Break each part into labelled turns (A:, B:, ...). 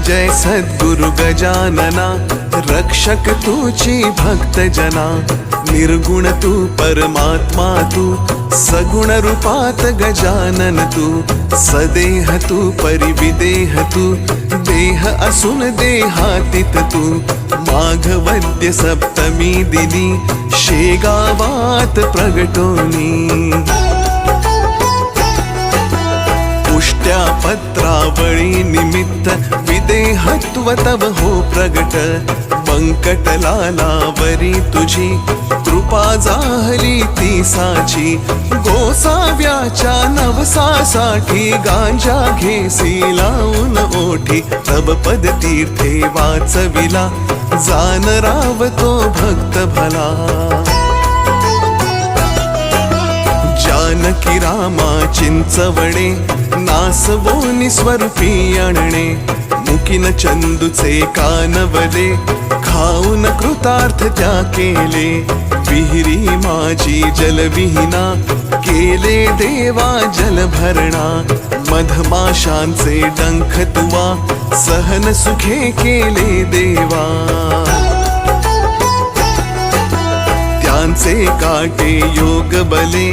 A: जय सद्गुरु गजानना, रक्षक तूची भक्त जना। निर्गुण तू परमात्मा तू, सगुण रूपात गजानन तू। सदेह तू परिविदेह तू, देह असून देहातीत तू। माघवद्य सप्तमी दिनी, शेगावात प्रगटोनी। पुष्ट्या पत्रावळी निमित्त, विदेहत्व तव हो प्रगट। बंकटलालावरी तुझी, कृपा जाहली ती साची। गोसाव्याच्या नवसासाठी, गांजा घेसी लावून ओठी। तव पद तीर्थे वाचविला, जान रावतो भक्त भला। जानकी रामा चिंचवणे, नासवोनी स्वरूपी आणणे। मुकीन चंदूचे कानवले, खाऊन कृतार्थ त्या केले। विहिरी माझी जलविहीना, केले देवा जल भरणा। मधमाशांचे डंख तुवा, सहन सुखे केले देवा। त्यांचे काटे योग बले,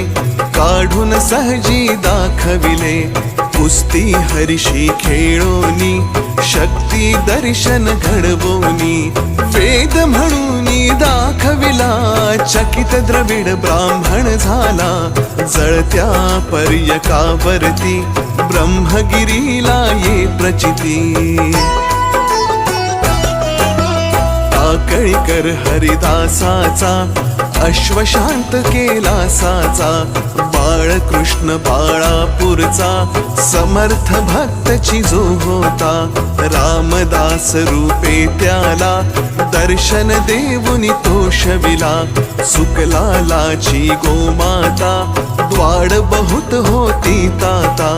A: काढून सहजी दाखविले। कुस्ती हरिशी खेळोनी, शक्ती दर्शन घडवोनी। वेद म्हणूनी दाखविला, चकित द्रविड ब्राह्मण झाला। जळत्या पर्यकावरती, ब्रह्मगिरीला ये प्रचिती। टाकळीकर हरिदासाचा, अश्वशांत केला साचा। बाळकृष्ण बाळापूरचा, समर्थ भक्तची जो होता। रामदास रूपे त्याला, दर्शन देऊनी तो शविला। सुकलालाची गोमाता, द्वाड बहुत होती ताता।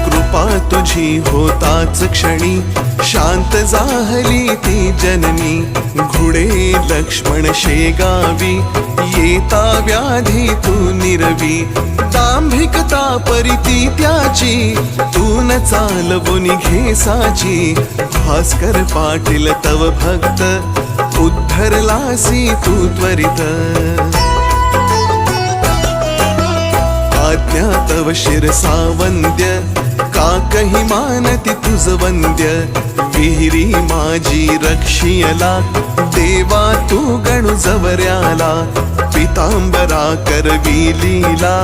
A: कृपा तुझी होताच क्षणी, शांत जाहली ती जननी। घुडे लक्ष्मण शेगावी, येता व्याधी तू निरवी। दांभिकता परिती त्याची, तू न चालवुनी घेसाची। भास्कर पाटील तव भक्त, उद्धरलासी तू त्वरित। आज्ञा तव शिरसा वंद्य, का कही मानती तुझ वंद्य। विहिरी माझी रक्षियला, देवा तू गणु जवऱ्याला। पितांबरा करवी लीला,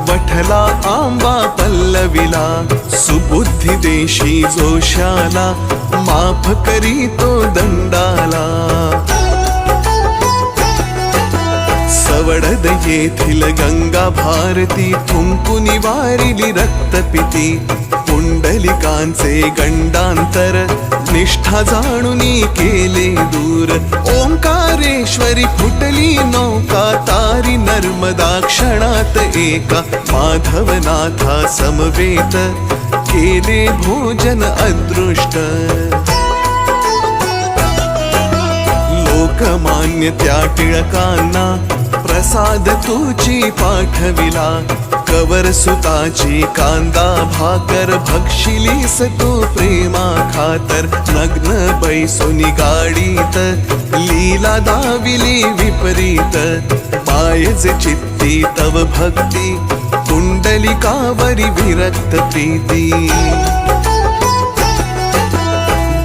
A: वठला आंबा पल्लविला। सुबुद्धी देशी जोशाला, माफ करी तो दंडाला। सवडद येथील गंगा भारती, थुंकुनी वारिली रक्तपिती। पुंडलिकांचे गंडांतर, निष्ठा जाणुनी केले दूर। ओंकारेश्वरी फुटली नौका, तारी नर्मदा क्षणात एका। माधवनाथा समवेत, केले भोजन अदृष्ट। लोकमान्य त्या टिळकांना, प्रसाद तुची पाठविला। कवर सुताची कांदा भाकर, भक्षिलीस तू प्रेमा खातर। नग्न बैसोनी गाडीत, लीला दाविली विपरीत। पायज चित्ती तव भक्ती, कुंडलिकावरी विरक्त प्रीती।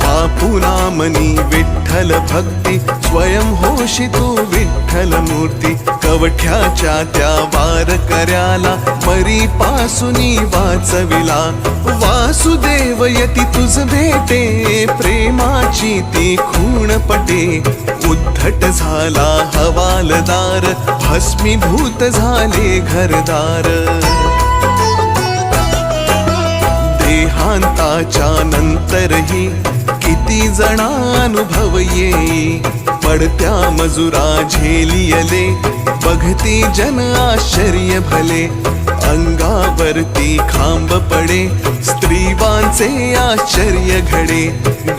A: बापुनामनी विठ्ठल भक्ती, स्वयं होशी तू विठ्ठल मूर्ती। कवठ्याच्या त्या वार कर्याला, मरी पासुनी वाचविला। वासुदेव यती तुझ भेटे, प्रेमाची ती खूण पटे। उद्धट झाला हवालदार, भस्मीभूत झाले घरदार। देहांताच्या नंतरही, किती जणानुभव येई। पडत्या मजुरा झेलियले, बघती जन आश्चर्य भले। अंगावरती खांब पडे, स्त्रीवांचे आश्चर्य घडे।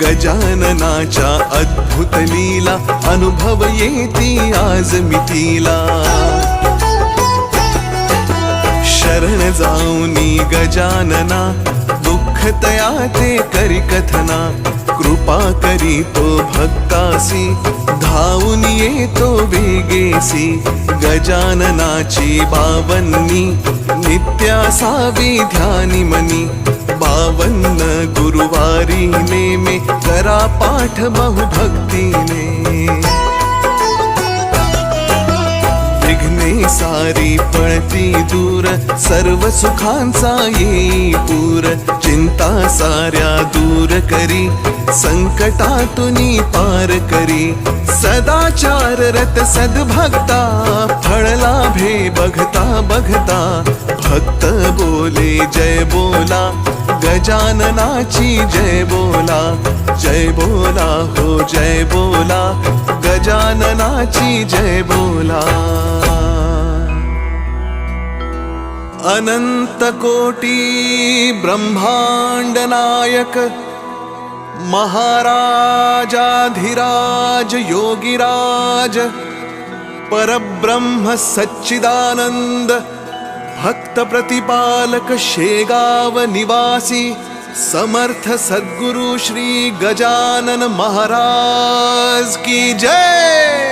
A: गजाननाच्या अद्भुत लीला, अनुभव येती आज मितीला। शरण जाऊनी गजानना, दुःख मुखतया ते करी कथना, कृपा करी तो भक्तासी, धावून येतो वेगेसी. गजाननाची 52 नित्य असावी ध्यानी मनी. 52 गुरुवारी नेमे करा पाठ बहुभक्तीने. विघ्ने सारी पळती दूर, सर्व सुखांचा येई पूर. चिंता साऱ्या दूर करी, संकटातुनी पार करी. सदाचार रत सद्भक्ता, फळ लाभे बघता बघता. भक्त बोले जय बोला, गजाननाची जय बोला. जय बोला हो जय बोला, गजाननाची जय बोला. अनंत कोटी ब्रह्मांड नायक, महाराजाधिराज योगिराज, परब्रह्म सच्चिदानंद, भक्त प्रतिपालक शेगाव निवासी, समर्थ सद्गुरु श्री गजानन महाराज की जय.